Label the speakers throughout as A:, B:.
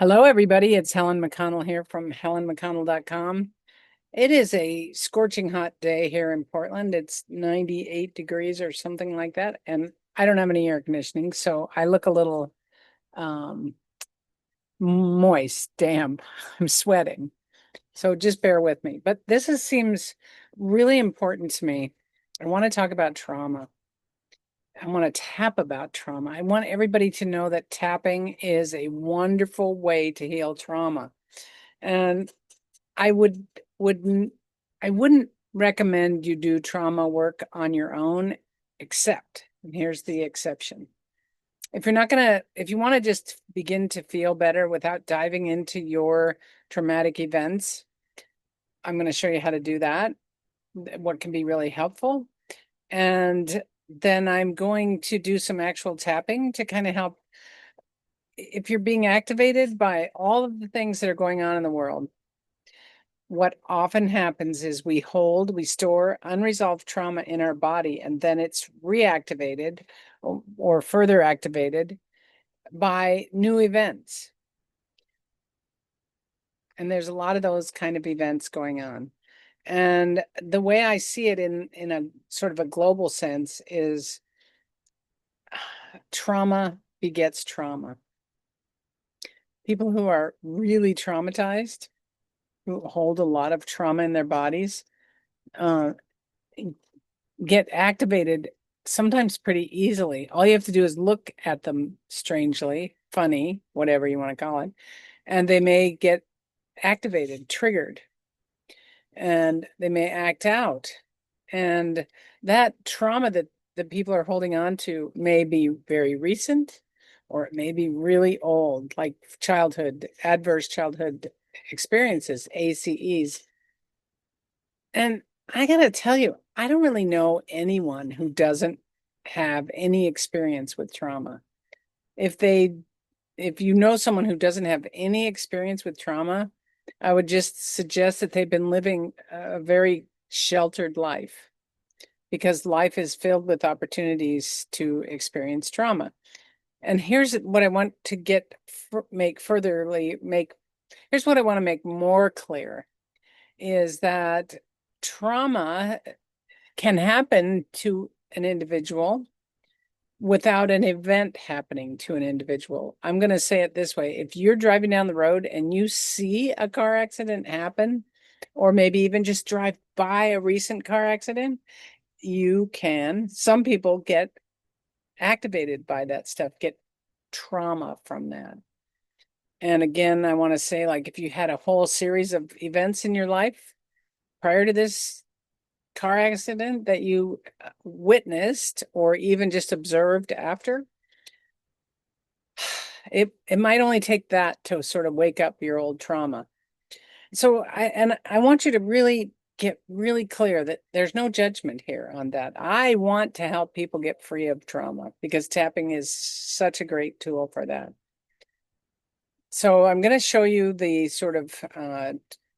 A: Hello, everybody. It's Helen McConnell here from helenmcconnell.com. It is a scorching hot day here in Portland. It's 98 degrees or something like that. And I don't have any air conditioning, so I look a little um, moist, damp. I'm sweating. So just bear with me. But seems really important to me. I want to talk about trauma. I want to tap about trauma. I want everybody to know that tapping is a wonderful way to heal trauma. And I wouldn't I wouldn't recommend you do trauma work on your own, except, and here's the exception. If you want to just begin to feel better without diving into your traumatic events, I'm going to show you how to do that, what can be really helpful. And then I'm going to do some actual tapping to kind of help if you're being activated by all of the things that are going on in the world. What often happens is we store unresolved trauma in our body, and then it's reactivated or further activated by new events. And there's a lot of those kind of events going on. And the way I see it in a sort of a global sense is trauma begets trauma. People who are really traumatized, who hold a lot of trauma in their bodies, uh, get activated sometimes pretty easily. All you have to do is look at them strangely, funny, whatever you want to call it, and they may get activated, triggered, and they may act out. And that trauma that the people are holding on to may be very recent, or it may be really old, like adverse childhood experiences, ACEs. And I gotta tell you, I don't really know anyone who doesn't have any experience with trauma. If they, if you know someone who doesn't have any experience with trauma, I would just suggest that they've been living a very sheltered life because life is filled with opportunities to experience trauma. And here's what I want to here's what I want to make more clear is that trauma can happen to an individual without an event happening to an individual. I'm going to say it this way. If you're driving down the road and you see a car accident happen, or maybe even just drive by a recent car accident, some people get activated by that stuff, get trauma from that. And again, I want to say, like, if you had a whole series of events in your life prior to this car accident that you witnessed or even just observed after, it might only take that to sort of wake up your old trauma. So I want you to really get really clear that there's no judgment here on that. I want to help people get free of trauma because tapping is such a great tool for that. So I'm going to show you the sort of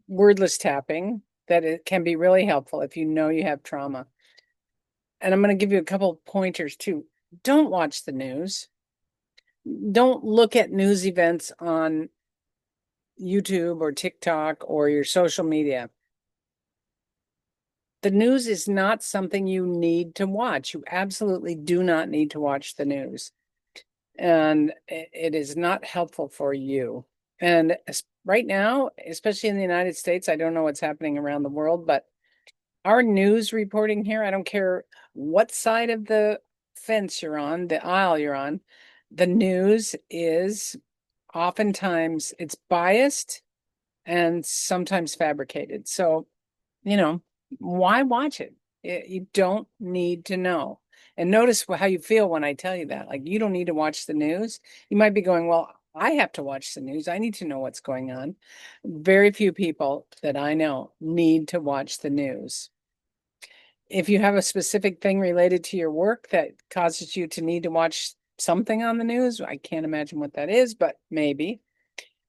A: wordless tapping that it can be really helpful if you know you have trauma. And I'm going to give you a couple of pointers too. Don't watch the news. Don't look at news events on YouTube or TikTok or your social media. The news is not something you need to watch. You absolutely do not need to watch the news. And it is not helpful for you. And right now, especially in the United States, I don't know what's happening around the world, but our news reporting here, I don't care what side of the fence you're on, the aisle you're on, the news is oftentimes it's biased and sometimes fabricated. So, why watch it? You don't need to know. And notice how you feel when I tell you that. Like, you don't need to watch the news. You might be going, well, I have to watch the news. I need to know what's going on. Very few people that I know need to watch the news. If you have a specific thing related to your work that causes you to need to watch something on the news, I can't imagine what that is, but maybe,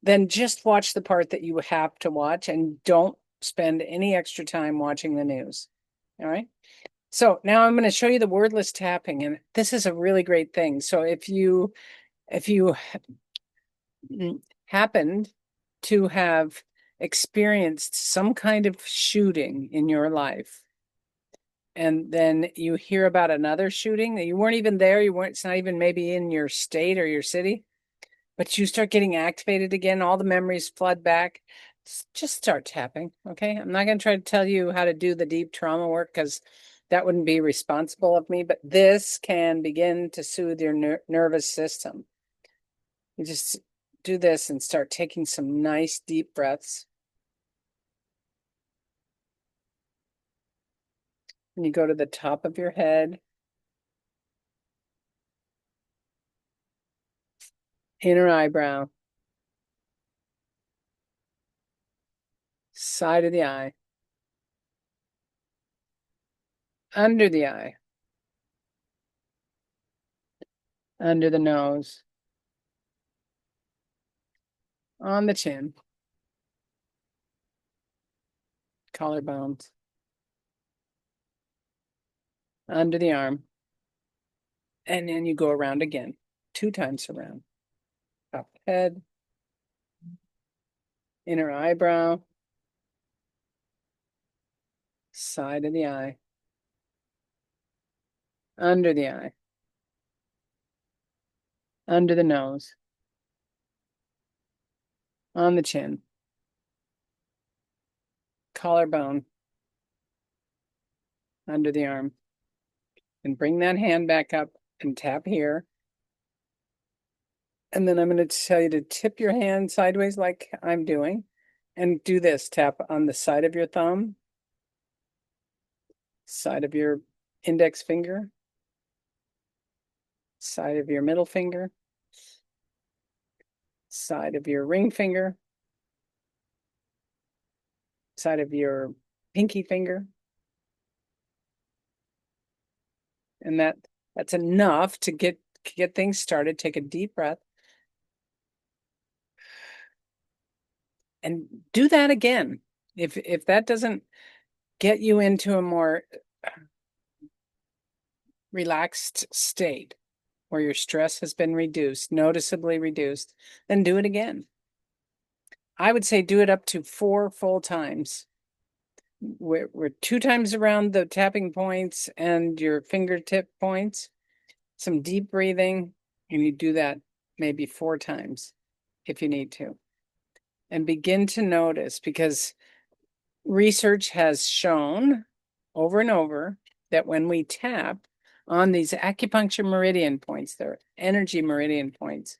A: then just watch the part that you have to watch and don't spend any extra time watching the news. All right. So now I'm going to show you the wordless tapping, and this is a really great thing. So if you happened to have experienced some kind of shooting in your life, and then you hear about another shooting that you weren't even there, it's not even maybe in your state or your city, but you start getting activated again, all the memories flood back. Just start tapping, okay? I'm not going to try to tell you how to do the deep trauma work because that wouldn't be responsible of me, but this can begin to soothe your nervous system. You just do this and start taking some nice deep breaths. And you go to the top of your head, inner eyebrow, side of the eye, under the eye, under the nose, on the chin, collarbones, under the arm. And then you go around again, 2 times around. Top of the head, inner eyebrow, side of the eye, under the eye, under the nose, on the chin, collarbone, under the arm. And bring that hand back up and tap here. And then I'm going to tell you to tip your hand sideways like I'm doing. And do this. Tap on the side of your thumb, side of your index finger, side of your middle finger, side of your ring finger, side of your pinky finger. And that's enough to get things started. Take a deep breath. And do that again. If that doesn't get you into a more relaxed state where your stress has been reduced, noticeably reduced, then do it again. I would say do it up to 4 full times. We're 2 times around the tapping points and your fingertip points, some deep breathing, and you do that maybe 4 times if you need to. And begin to notice, because research has shown over and over that when we tap on these acupuncture meridian points, they're energy meridian points,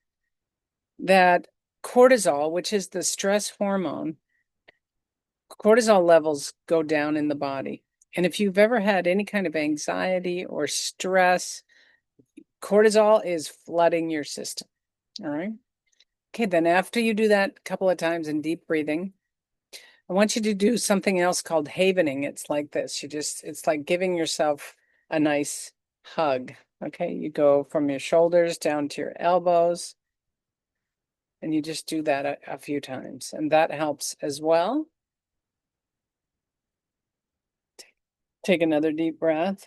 A: that cortisol, which is the stress hormone, cortisol levels go down in the body. And if you've ever had any kind of anxiety or stress, cortisol is flooding your system. All right. Okay, then after you do that a couple of times in deep breathing, I want you to do something else called havening. It's like this. It's like giving yourself a nice hug. Okay, you go from your shoulders down to your elbows, and you just do that a few times, and that helps as well. Take another deep breath.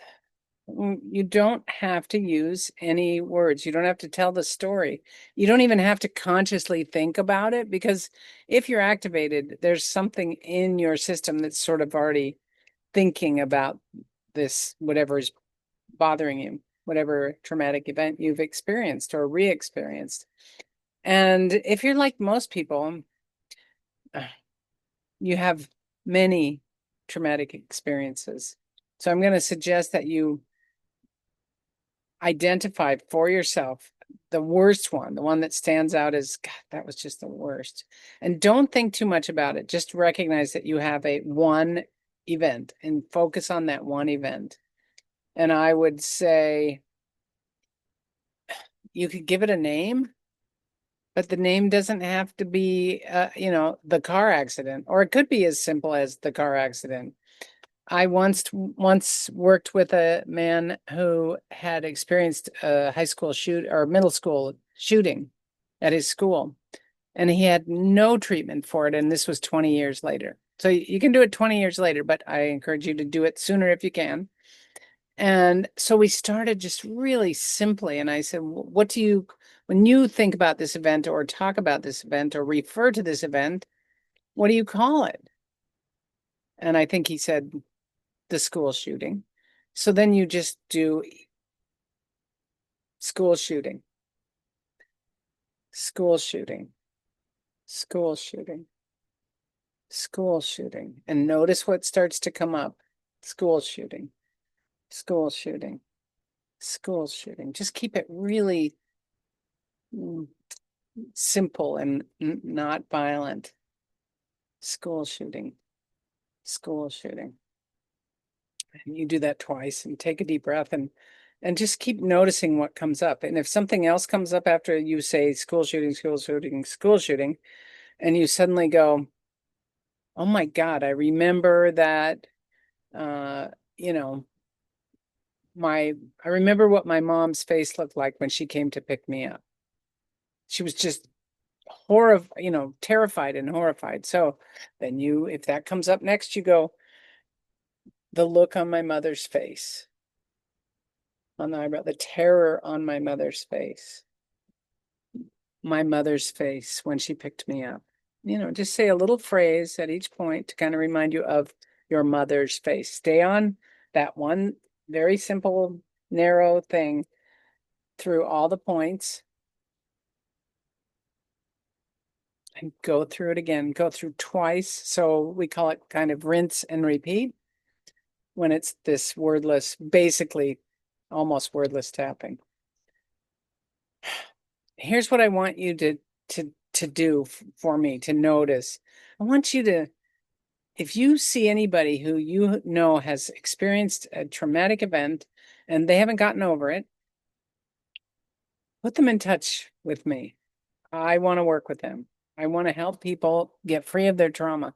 A: You don't have to use any words. You don't have to tell the story. You don't even have to consciously think about it, because if you're activated, there's something in your system that's sort of already thinking about this, whatever is bothering you, whatever traumatic event you've experienced or re-experienced. And if you're like most people, you have many traumatic experiences. So I'm going to suggest that you identify for yourself the worst one, the one that stands out as, God, that was just the worst. And don't think too much about it. Just recognize that you have one event and focus on that one event. And I would say you could give it a name, but the name doesn't have to be, the car accident, or it could be as simple as the car accident. I once worked with a man who had experienced a high school or middle school shooting at his school, and he had no treatment for it. And this was 20 years later. So you can do it 20 years later, but I encourage you to do it sooner if you can. And so we started just really simply. And I said, what do you When you think about this event or talk about this event or refer to this event, what do you call it? And I think he said the school shooting. So then you just do school shooting, school shooting, school shooting, school shooting, and notice what starts to come up. School shooting, school shooting, school shooting. Just keep it really simple and not violent. School shooting, school shooting. And you do that twice and take a deep breath and just keep noticing what comes up. And if something else comes up after you say school shooting, school shooting, school shooting, and you suddenly go, oh my God, I remember that, you know, I remember what my mom's face looked like when she came to pick me up. She was just terrified and horrified. So then if that comes up next, you go, the look on my mother's face, on the eyebrow, the terror on my mother's face when she picked me up. Just say a little phrase at each point to kind of remind you of your mother's face. Stay on that one very simple, narrow thing through all the points and go through it again. Go through twice. So we call it kind of rinse and repeat when it's this wordless, basically almost wordless tapping. Here's what I want you to do for me, to notice. I want you to, if you see anybody who you know has experienced a traumatic event and they haven't gotten over it, put them in touch with me. I want to work with them. I want to help people get free of their trauma.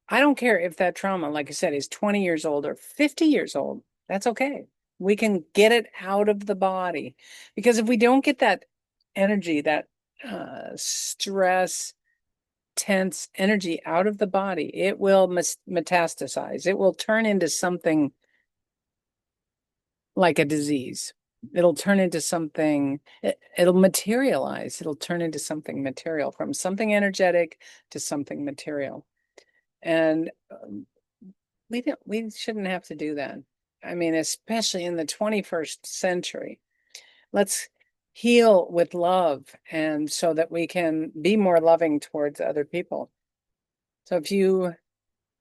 A: I don't care if that trauma, like I said, is 20 years old or 50 years old. That's okay. We can get it out of the body. Because if we don't get that energy, that stress, tense energy out of the body, it will metastasize. It will turn into something like a disease. It'll turn into something, it'll materialize. It'll turn into something material, from something energetic to something material. And we shouldn't have to do that. I mean, especially in the 21st century. Let's heal with love, and so that we can be more loving towards other people. So if you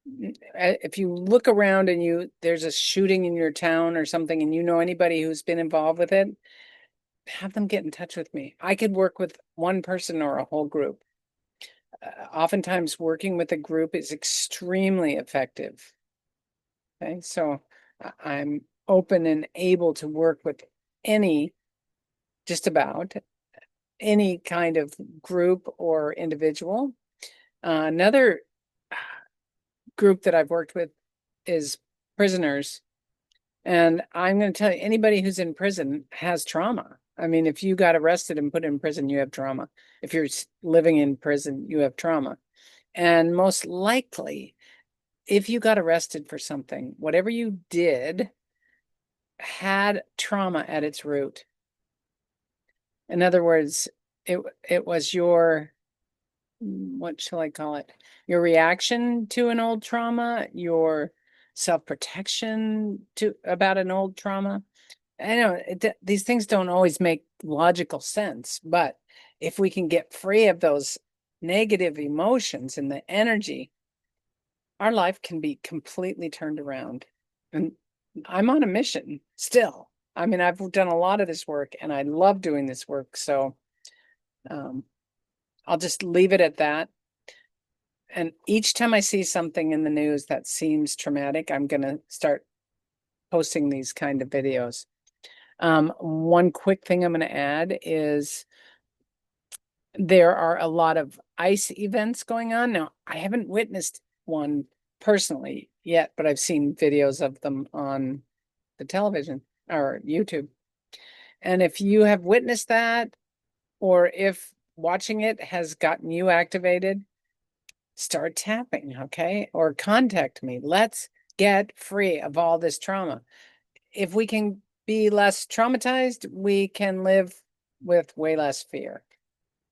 A: look around and there's a shooting in your town or something, and you know anybody who's been involved with it, have them get in touch with me. I could work with one person or a whole group. Oftentimes working with a group is extremely effective. Okay, so I'm open and able to work with just about any kind of group or individual. Another group that I've worked with is prisoners. And I'm going to tell you, anybody who's in prison has trauma. I mean, if you got arrested and put in prison, you have trauma. If you're living in prison, you have trauma. And most likely, if you got arrested for something, whatever you did had trauma at its root. In other words, it was your, what shall I call it? Your reaction to an old trauma, your self-protection about an old trauma. I know these things don't always make logical sense, but if we can get free of those negative emotions and the energy, our life can be completely turned around. And I'm on a mission still. I mean, I've done a lot of this work and I love doing this work. So I'll just leave it at that. And each time I see something in the news that seems traumatic, I'm going to start posting these kind of videos. One quick thing I'm going to add is there are a lot of ice events going on. Now, I haven't witnessed one personally yet, but I've seen videos of them on the television or YouTube. And if you have witnessed that, or if watching it has gotten you activated, start tapping, okay? Or contact me. Let's get free of all this trauma. If we can be less traumatized, we can live with way less fear.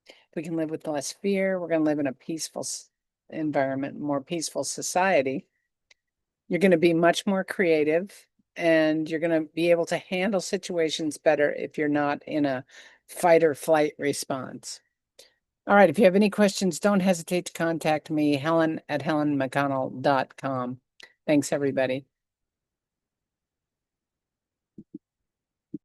A: If we can live with less fear, we're going to live in a peaceful environment, more peaceful society. You're going to be much more creative, and you're going to be able to handle situations better if you're not in a fight or flight response. All right. If you have any questions, don't hesitate to contact me, Helen at helenmcconnell.com. Thanks, everybody.